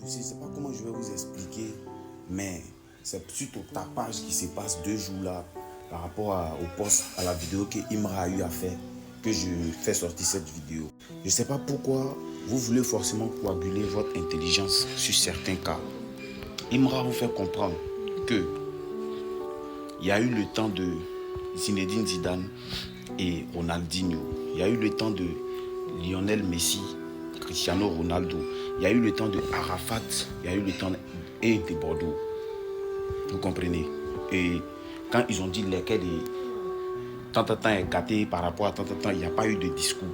je ne sais pas comment je vais vous expliquer, mais c'est suite au tapage qui se passe 2 jours là, par rapport au post, à la vidéo que Imra a eu à faire, que je fais sortir cette vidéo. Je ne sais pas pourquoi vous voulez forcément coaguler votre intelligence sur certains cas. Imra vous fait comprendre que il y a eu le temps de Zinedine Zidane et Ronaldinho. Il y a eu le temps de Lionel Messi, Cristiano Ronaldo. Il y a eu le temps de Arafat. Il y a eu le temps de Bordeaux. Vous comprenez? Et quand ils ont dit lesquels tant est gâté par rapport à tant, il n'y a pas eu de discours.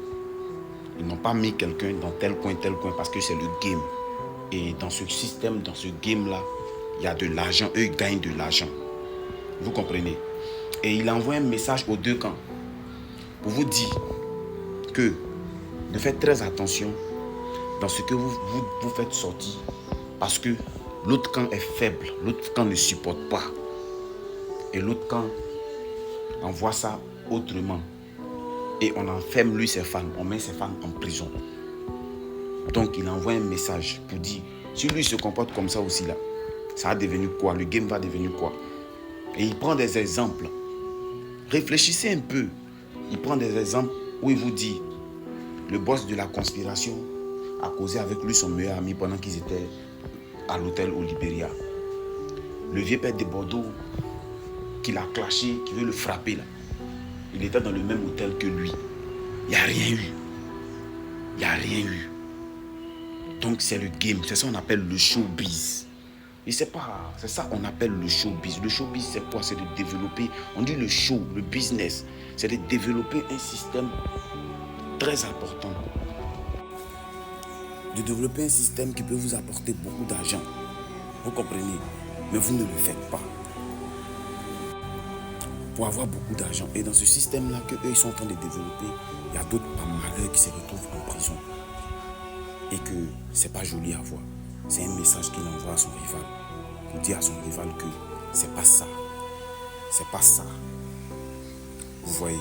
Ils n'ont pas mis quelqu'un dans tel coin, parce que c'est le game. Et dans ce système, dans ce game-là, il y a de l'argent. Eux, ils gagnent de l'argent. Vous comprenez? Et il envoie un message aux deux camps pour vous dire que de faire très attention dans ce que vous faites sortir, parce que l'autre camp est faible, l'autre camp ne supporte pas. Et l'autre camp envoie ça autrement. Et on enferme lui ses fans, on met ses fans en prison. Donc il envoie un message pour dire, si lui se comporte comme ça aussi là, ça va devenir quoi? Le game va devenir quoi? Et il prend des exemples. Réfléchissez un peu. Il prend des exemples où il vous dit, le boss de la conspiration a causé avec lui son meilleur ami pendant qu'ils étaient à l'hôtel au Libéria. Le vieux père de Bordeaux qui l'a clashé, qui veut le frapper là. Il était dans le même hôtel que lui. Il n'y a rien eu. Il n'y a rien eu. Donc c'est le game. C'est ça qu'on appelle le showbiz. Et c'est ça qu'on appelle le showbiz. Le showbiz, c'est quoi? C'est de développer, on dit le show, le business. C'est de développer un système très important. De développer un système qui peut vous apporter beaucoup d'argent. Vous comprenez? Mais vous ne le faites pas. Pour avoir beaucoup d'argent. Et dans ce système-là qu'eux, ils sont en train de développer, il y a d'autres malheureux qui se retrouvent en prison. Et que c'est pas joli à voir. C'est un message qu'il envoie à son rival. Pour dire à son rival que c'est pas ça. C'est pas ça. Vous voyez?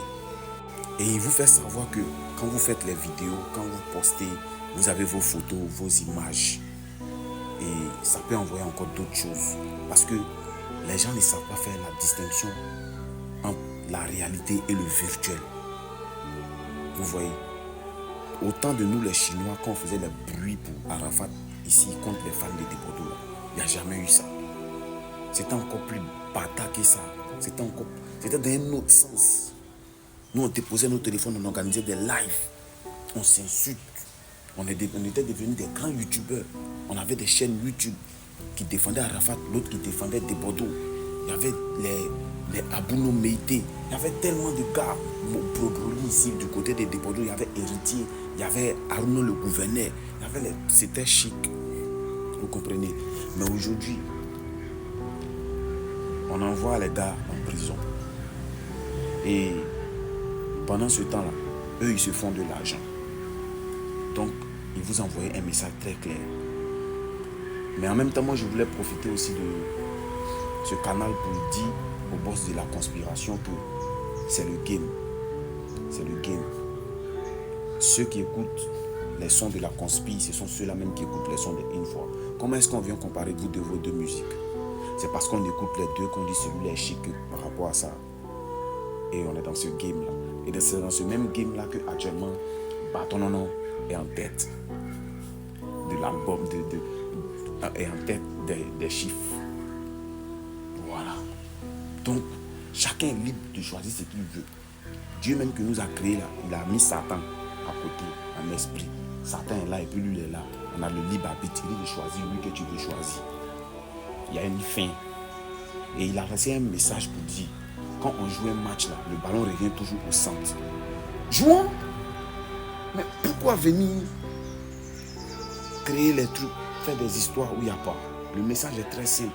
Et il vous fait savoir que quand vous faites les vidéos, quand vous postez, vous avez vos photos, vos images. Et ça peut envoyer encore d'autres choses. Parce que les gens ne savent pas faire la distinction entre la réalité et le virtuel. Vous voyez? Autant de nous les Chinois, quand on faisait le bruit pour Arafat ici contre les fans de Bordeaux, il n'y a jamais eu ça. C'était encore plus bâtard que ça. C'était dans un autre sens. Nous, on déposait nos téléphones, on organisait des lives. On s'insulte. On était devenus des grands youtubeurs. On avait des chaînes YouTube qui défendaient Arafat, l'autre qui défendait des Bordeaux. Il y avait les Abouno Meïté. Il y avait tellement de gars. Ici, du côté des Bordeaux, il y avait Héritier. Il y avait Arnaud le gouverneur. C'était chic. Vous comprenez? Mais aujourd'hui, on envoie les gars en prison. Et pendant ce temps-là, eux, ils se font de l'argent. Donc, ils vous envoient un message très clair. Mais en même temps, moi, je voulais profiter aussi de ce canal pour dire au boss de la conspiration que c'est le game. C'est le game. Ceux qui écoutent les sons de la conspi, ce sont ceux-là même qui écoutent les sons de Une Fois. Comment est-ce qu'on vient comparer vous de vos deux musiques? C'est parce qu'on écoute les deux qu'on dit celui-là est chic par rapport à ça. Et on est dans ce game-là. Et c'est dans ce même game-là que actuellement, Batonono est en tête de l'album, est en tête des chiffres. Voilà. Donc, chacun est libre de choisir ce qu'il veut. Dieu même qui nous a créés là, il a mis Satan à côté, en esprit. Satan est là et puis lui il est là. On a le libre arbitre, il est de choisir lui que tu veux choisir. Il y a une fin. Et il a laissé un message pour dire, quand on joue un match là, le ballon revient toujours au centre. Jouons. Mais pourquoi venir créer les trucs, faire des histoires où il n'y a pas? Le message est très simple.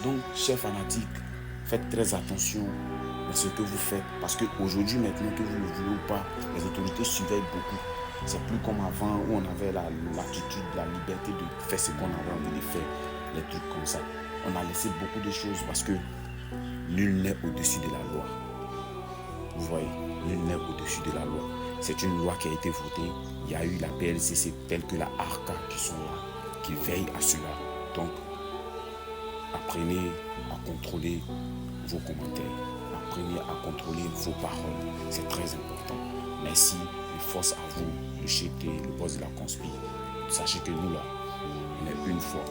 Donc, chers fanatiques, faites très attention à ce que vous faites. Parce qu'aujourd'hui, maintenant que vous le voulez ou pas, les autorités surveillent beaucoup. C'est plus comme avant où on avait l'attitude, la liberté de faire ce qu'on avait envie de faire. Les trucs comme ça. On a laissé beaucoup de choses parce que nul n'est au-dessus de la loi. Vous voyez, nul n'est au-dessus de la loi. C'est une loi qui a été votée. Il y a eu la PLCC telle que la ARCA qui sont là, qui qui veille à cela. Donc, apprenez à contrôler vos commentaires. Apprenez à contrôler vos paroles. C'est très important. Merci et force à vous, le Chété, le boss de la conspi. Sachez que nous là, on est une fois.